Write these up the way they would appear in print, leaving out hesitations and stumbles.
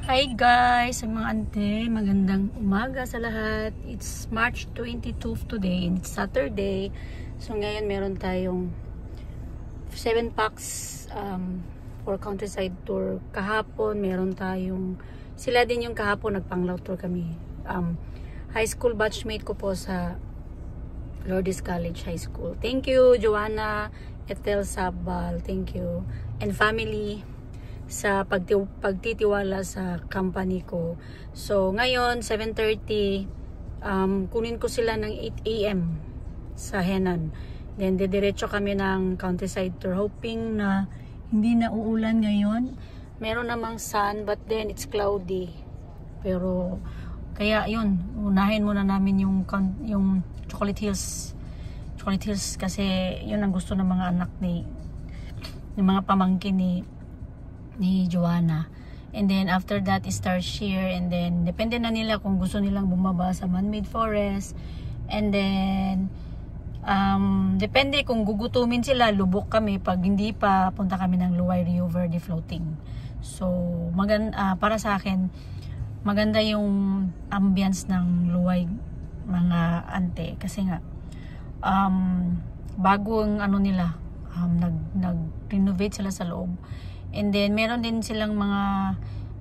Hi guys, sa mga ante, magandang umaga sa lahat. It's March 22 today and it's Saturday. So ngayon meron tayong 7 packs for countryside tour. Kahapon meron tayong, sila din yung kahapon nagpanglaw tour kami. High school batchmate ko po sa Lourdes College High School. Thank you Joanna, Ethel Sabal, thank you. And family sa pagtitiwala sa company ko. So ngayon 7:30 kunin ko sila ng 8 AM sa Henan. Then didiretso kami ng countryside tour, hoping na hindi na uulan ngayon. Meron namang sun but then it's cloudy. Pero kaya yun, unahin muna namin yung Chocolate Hills. Chocolate Hills kasi yun ang gusto ng mga anak ng mga pamangkin ni Joanna. And then after that is Starshare, and then depende na nila kung gusto nilang bumaba sa man-made forest. And then depende kung gugutumin sila, lubok kami. Pag hindi pa, punta kami ng Luwai River de floating. So para sa akin maganda yung ambience ng Luwai, mga ante, kasi nga bagong nila, nag-renovate sila sa loob. And then meron din silang mga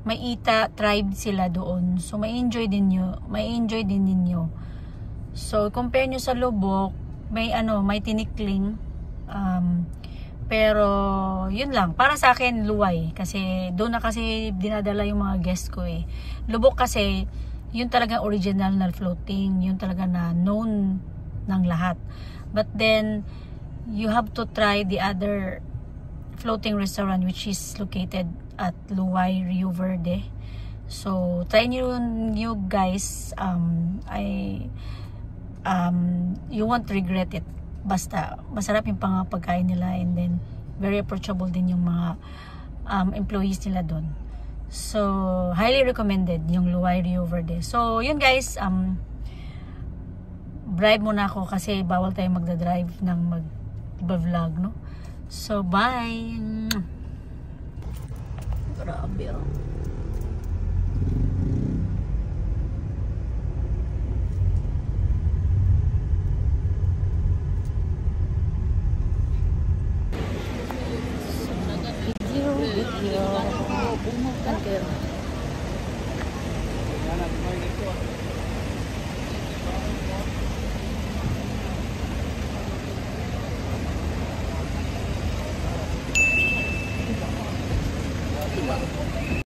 Maita tribe sila doon. So may enjoy din ninyo. So compare nyo sa Lubok, may tinikling. Pero yun lang, para sa akin Luwai, kasi doon na kasi dinadala yung mga guest ko Lubok kasi yun talaga original na floating, yun talaga na known ng lahat. But then you have to try the other floating restaurant which is located at Luwai Rio Verde. So try nyo guys. You won't regret it. Basta masarap yung pagkain nila, and then very approachable din yung mga employees nila doon. So highly recommended yung Luwai Rio Verde. So yun guys, bribe muna ako kasi bawal tayong magdadrive ng mag-vlog, no? So bye. Grabe.